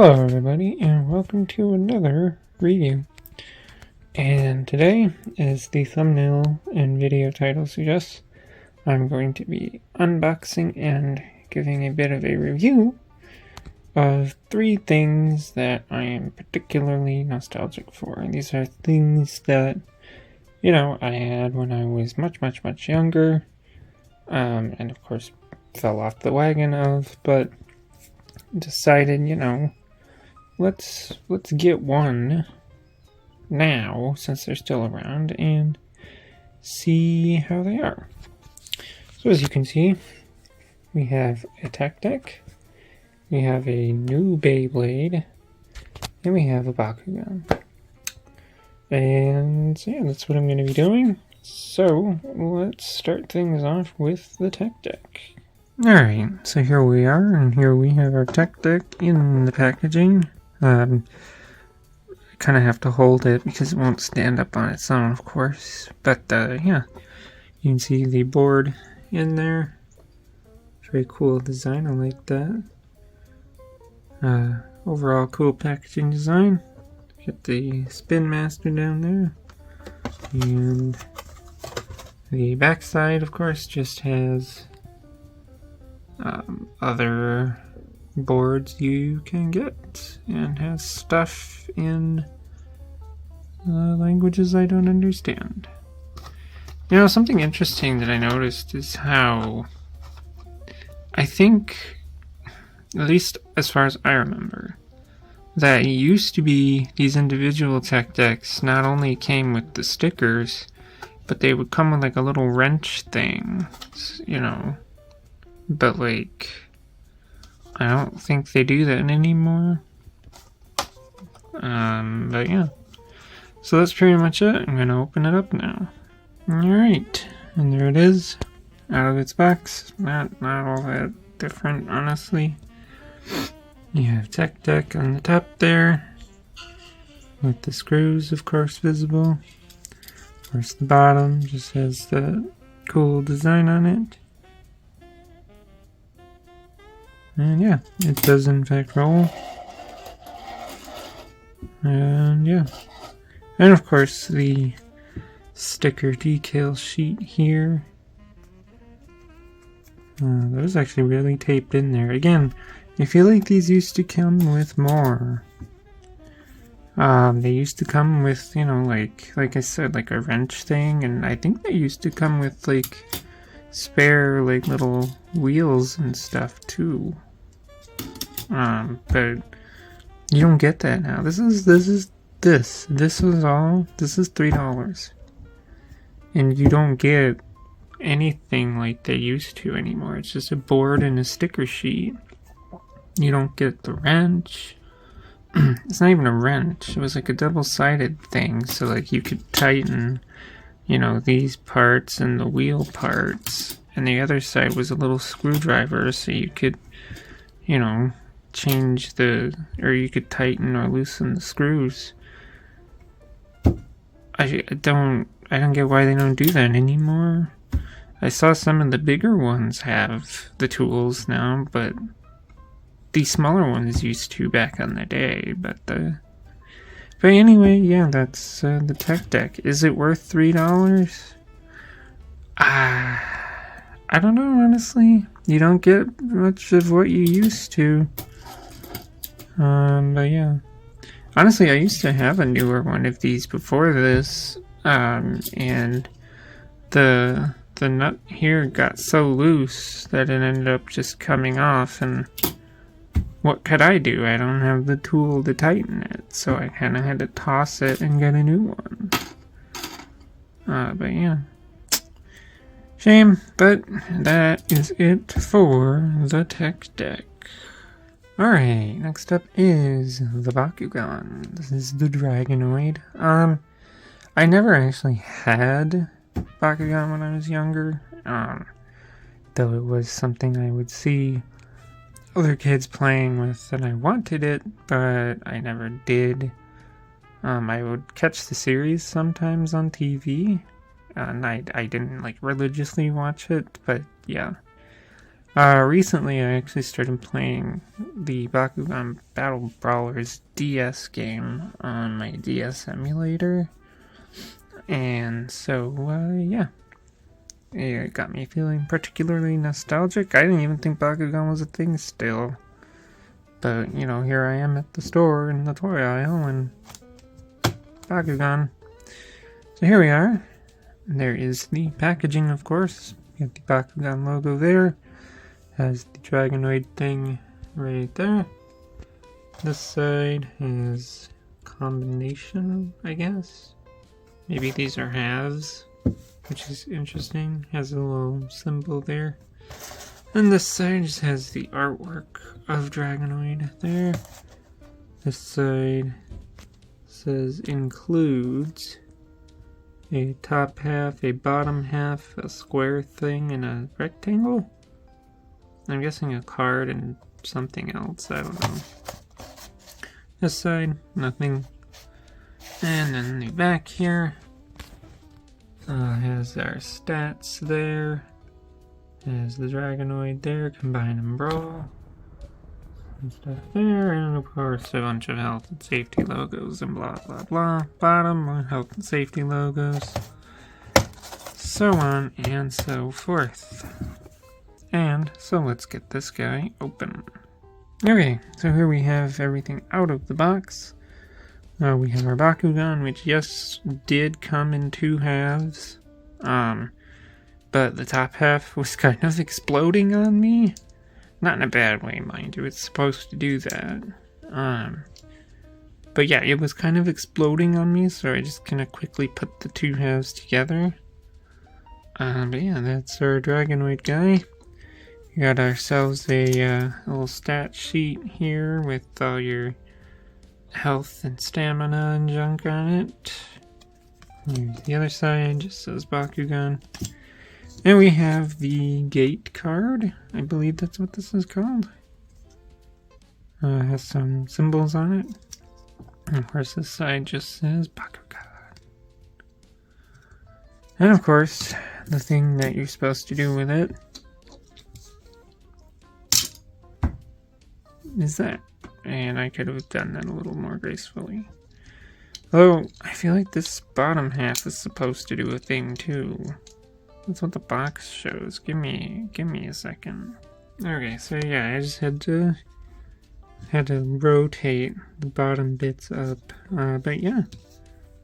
Hello everybody, and welcome to another review. And today, as the thumbnail and video title suggests, I'm going to be unboxing and giving a bit of a review of 3 things that I am particularly nostalgic for. And these are things that, I had when I was much younger, and of course fell off the wagon of, but decided, let's get one now since they're still around and see how they are. So as you can see, we have a tech deck, we have a new Beyblade, and we have a Bakugan. And so yeah, that's what I'm going to be doing. So let's start things off with the tech deck. Alright, so here we are, and here we have our tech deck in the packaging. I kind of have to hold it because it won't stand up on its own, of course. But yeah, you can see the board in there. Very cool design, I like that. Overall cool packaging design. Get the Spin Master down there. And the back side, of course, just has other boards you can get, and has stuff in languages I don't understand. Something interesting that I noticed is how I think, at least as far as I remember, that it used to be these individual tech decks not only came with the stickers, but they would come with like a little wrench thing, but like, I don't think they do that anymore. But yeah. So that's pretty much it. I'm gonna open it up now. Alright, and there it is, out of its box. Not all that different, honestly. You have tech deck on the top there, with the screws, of course, visible. Of course, the bottom just has the cool design on it. And yeah, it does in fact roll. And yeah. And of course the sticker decal sheet here. That was actually really taped in there. Again, I feel like these used to come with more. They used to come with, like I said, like a wrench thing, and I think they used to come with like spare like little wheels and stuff too. But you don't get that now. This is $3. And you don't get anything like they used to anymore. It's just a board and a sticker sheet. You don't get the wrench. It's not even a wrench. It was like a double-sided thing, so like you could tighten, these parts and the wheel parts. And the other side was a little screwdriver, so you could, change or you could tighten or loosen the screws. I don't get why they don't do that anymore. I saw some of the bigger ones have the tools now, but the smaller ones used to back in the day. But anyway, yeah, that's the tech deck. Is it worth $3? I don't know, honestly. You don't get much of what you used to. But yeah. Honestly, I used to have a newer one of these before this, and the nut here got so loose that it ended up just coming off, and what could I do? I don't have the tool to tighten it, so I kind of had to toss it and get a new one. But yeah. Shame, but that is it for the tech deck. Alright, next up is the Bakugan. This is the Dragonoid. I never actually had Bakugan when I was younger, though it was something I would see other kids playing with, and I wanted it, but I never did. I would catch the series sometimes on TV, and I didn't religiously watch it, but yeah. Recently I actually started playing the Bakugan Battle Brawlers DS game on my DS emulator. And so, yeah. It got me feeling particularly nostalgic. I didn't even think Bakugan was a thing still. But, you know, here I am at the store in the toy aisle and Bakugan. So here we are. There is the packaging, of course. You have the Bakugan logo there. Has the Dragonoid thing right there. This side is combination, I guess. Maybe these are halves, which is interesting. Has a little symbol there. And this side just has the artwork of Dragonoid there. This side says includes a top half, a bottom half, a square thing, and a rectangle. I'm guessing a card and something else, I don't know. This side, nothing. And then the back here has our stats there. Has the Dragonoid there, Combine and Brawl. And stuff there, and of course a bunch of health and safety logos and blah blah blah. Bottom, more health and safety logos. So on and so forth. And so let's get this guy open. Okay, so here we have everything out of the box. We have our Bakugan, which yes, did come in 2 halves. But the top half was kind of exploding on me. Not in a bad way, mind you, it's supposed to do that. But yeah, it was kind of exploding on me, so I just kind of quickly put the 2 halves together. But yeah, that's our Dragonoid guy. We got ourselves a little stat sheet here with all your health and stamina and junk on it. Here's the other side, just says Bakugan. And we have the gate card. I believe that's what this is called. Has some symbols on it. And of course this side just says Bakugan. And of course, the thing that you're supposed to do with it is that. And I could have done that a little more gracefully. Although, I feel like this bottom half is supposed to do a thing too. That's what the box shows. Give me a second. Okay, so yeah, I just had to rotate the bottom bits up. But yeah,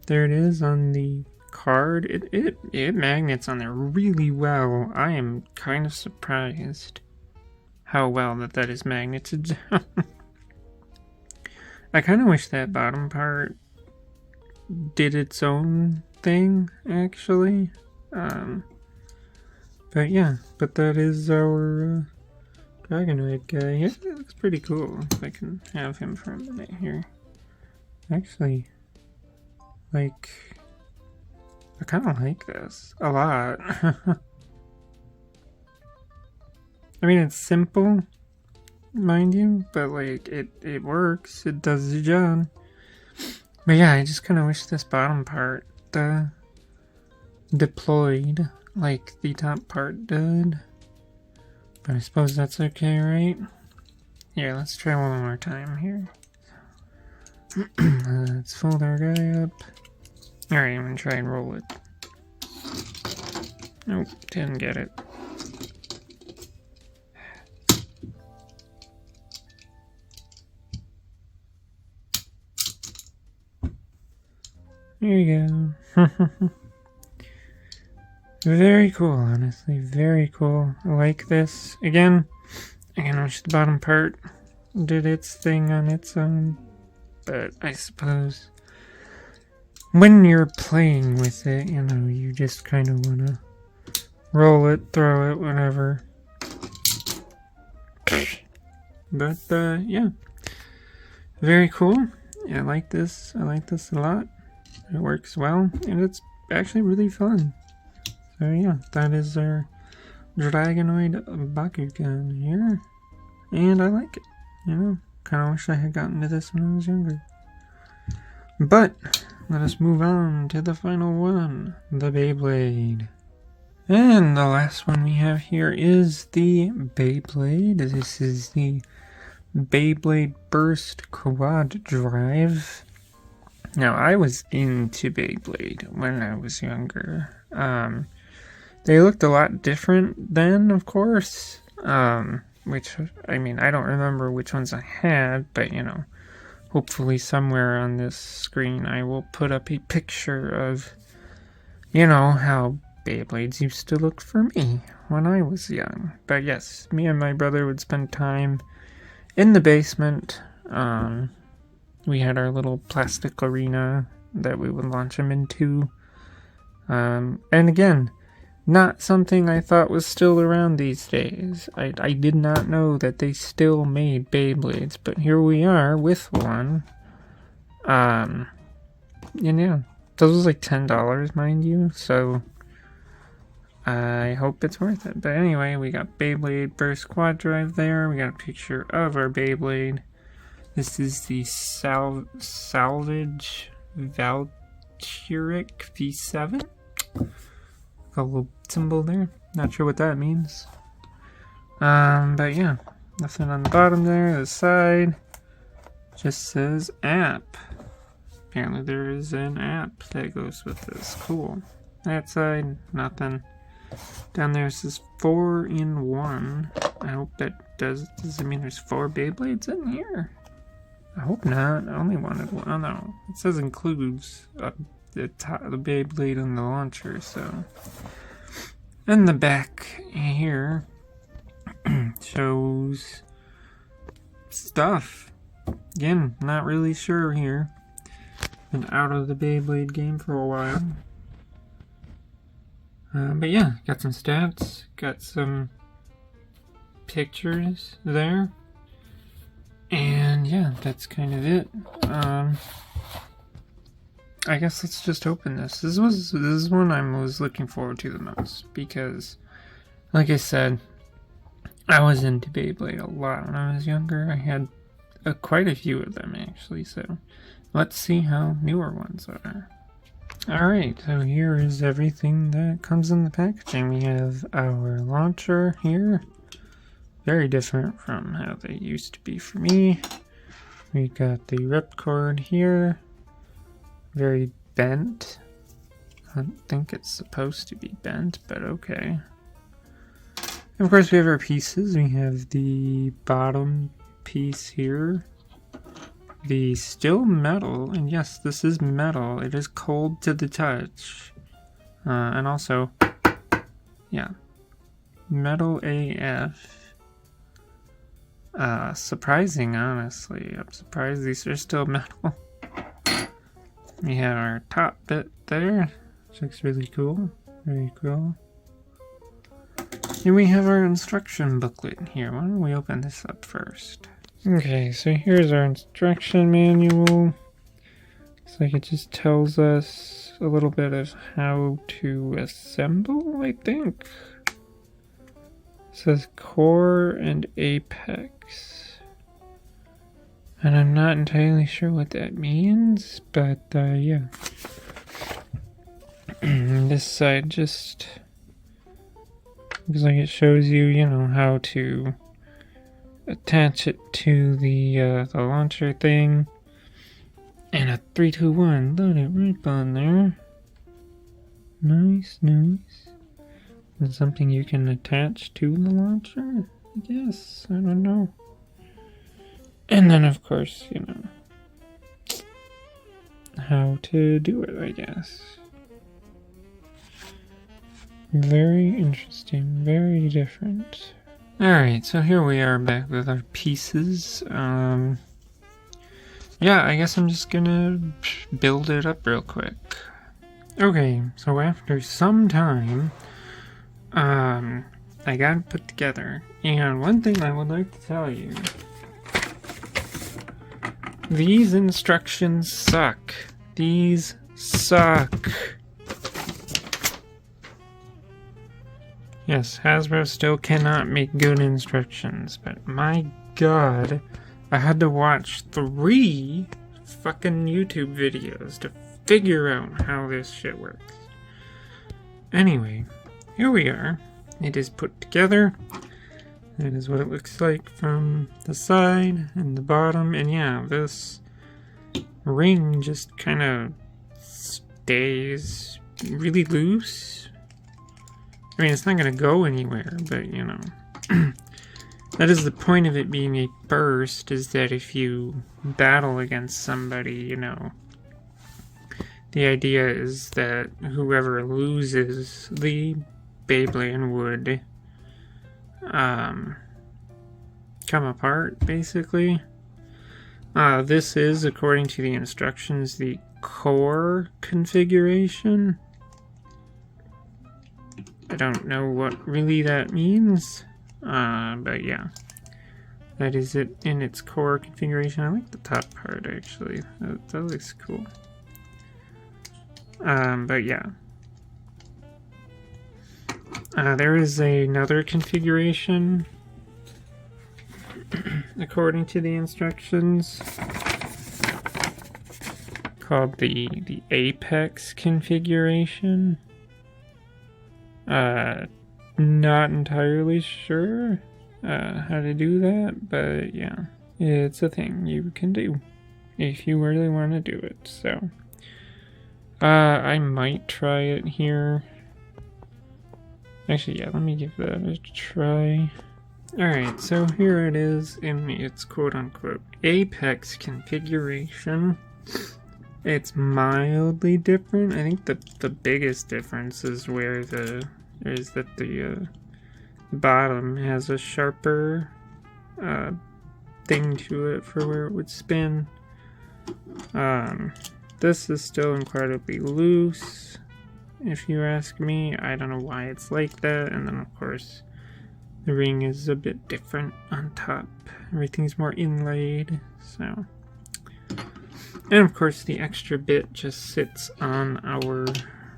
there it is on the card. It magnets on there really well. I am kind of surprised how well that is magneted. I kind of wish that bottom part did its own thing, actually. But yeah, but that is our Dragonoid guy. Yeah, it looks pretty cool. If I can have him for a minute here. Actually, like, I kind of like this a lot. I mean, it's simple, mind you, but like, it works. It does the job. But yeah, I just kind of wish this bottom part deployed like the top part did. But I suppose that's okay, right? Here, let's try one more time here. Let's fold our guy up. Alright, I'm gonna try and roll it. Nope, didn't get it. There you go. Very cool, honestly. Very cool. I like this. Again, I can wish the bottom part did its thing on its own. But I suppose when you're playing with it, you know, you just kind of want to roll it, throw it, whatever. But, yeah. Very cool. I like this. I like this a lot. It works well, and it's actually really fun. So yeah, that is our Dragonoid Bakugan here. And I like it. You know, kind of wish I had gotten to this when I was younger. But, let us move on to the final one. The Beyblade. And the last one we have here is the Beyblade. This is the Beyblade Burst Quad Drive. Now, I was into Beyblade when I was younger. They looked a lot different then, of course. Which, I mean, I don't remember which ones I had, but, you know, hopefully somewhere on this screen I will put up a picture of, you know, how Beyblades used to look for me when I was young. But yes, me and my brother would spend time in the basement. We had our little plastic arena that we would launch them into. And again, not something I thought was still around these days. I did not know that they still made Beyblades, but here we are with one. And yeah, this was like $10, mind you, so I hope it's worth it. But anyway, we got Beyblade Burst Quad Drive there. We got a picture of our Beyblade. This is the Salvage Valkyric V7. Got a little symbol there. Not sure what that means. But yeah, nothing on the bottom there. The side just says app. Apparently there is an app that goes with this. Cool. That side, nothing. Down there it says 4-in-1. I hope that does it mean there's 4 Beyblades in here? I hope not. I only wanted one. Oh no. It says includes the Beyblade and the launcher, so. And the back here shows stuff. Again, not really sure here. Been out of the Beyblade game for a while. But yeah, got some stats, got some pictures there. And yeah, that's kind of it. I guess let's just open this. This is one I was looking forward to the most because, like I said, I was into Beyblade a lot when I was younger. I had quite a few of them actually, so let's see how newer ones are. Alright, so here is everything that comes in the packaging. We have our launcher here. Very different from how they used to be for me. We got the ripcord here. Very bent. I don't think it's supposed to be bent, but okay. And of course we have our pieces. We have the bottom piece here. The still metal, and yes, this is metal. It is cold to the touch. And also, yeah, metal AF. Surprising, honestly. I'm surprised these are still metal. We have our top bit there, which looks really cool. Very cool. And we have our instruction booklet here. Why don't we open this up first? Okay, so here's our instruction manual. Looks like it just tells us a little bit of how to assemble, I think. It says core and apex. And I'm not entirely sure what that means, but yeah. This side just looks like it shows you, you know, how to attach it to the launcher thing. And a 3, 2, 1, load it right on there. Nice, nice. And something you can attach to the launcher, I guess. I don't know. And then, of course, you know, how to do it, I guess. Very interesting, very different. Alright, so here we are back with our pieces. Yeah, I guess I'm just gonna build it up real quick. Okay, so after some time, I got it put together. And one thing I would like to tell you, these instructions suck. These suck. Yes, Hasbro still cannot make good instructions, but my god, I had to watch 3 fucking YouTube videos to figure out how this shit works. Anyway, here we are. It is put together. That is what it looks like from the side and the bottom. And yeah, this ring just kind of stays really loose. I mean, it's not going to go anywhere, but you know. That is the point of it being a burst, is that if you battle against somebody, you know, the idea is that whoever loses the Beyblade would come apart, basically. This is, according to the instructions, the core configuration. I don't know what really that means. But yeah, that is it in its core configuration. I like the top part, actually. That looks cool. But yeah. There is another configuration according to the instructions called the Apex configuration. Not entirely sure how to do that, but yeah, it's a thing you can do if you really want to do it. So I might try it here. Actually, yeah, let me give that a try. Alright, so here it is in its quote-unquote Apex configuration. It's mildly different. I think the biggest difference is where the bottom has a sharper thing to it for where it would spin. This is still incredibly loose, if you ask me. I don't know why it's like that. And then of course the ring is a bit different on top. Everything's more inlaid, so. And of course the extra bit just sits on our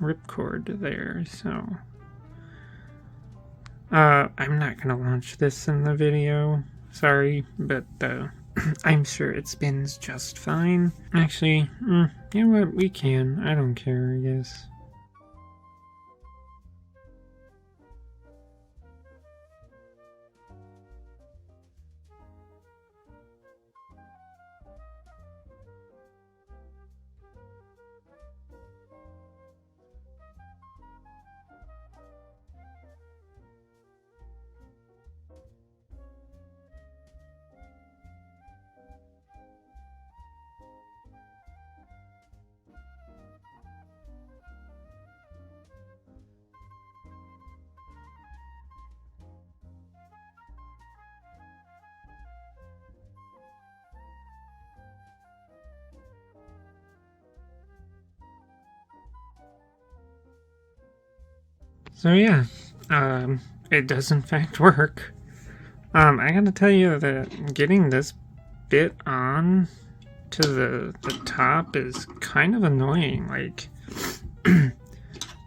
ripcord there, so. I'm not gonna launch this in the video, sorry, but I'm sure it spins just fine. Actually, you know what, we can, I don't care, I guess. So yeah, it does in fact work. I gotta tell you that getting this bit on to the top is kind of annoying. Like,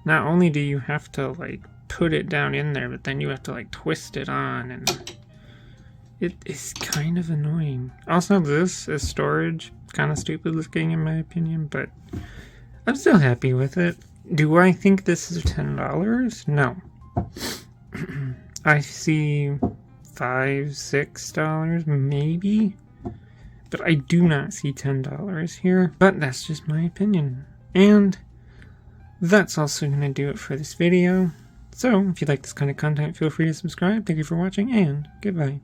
not only do you have to like put it down in there, but then you have to like twist it on, and it is kind of annoying. Also, this is storage, kind of stupid looking in my opinion, but I'm still happy with it. Do I think this is $10? No. I see $5, $6 maybe, but I do not see $10 here. But that's just my opinion. And that's also going to do it for this video. So if you like this kind of content, feel free to subscribe. Thank you for watching, and goodbye.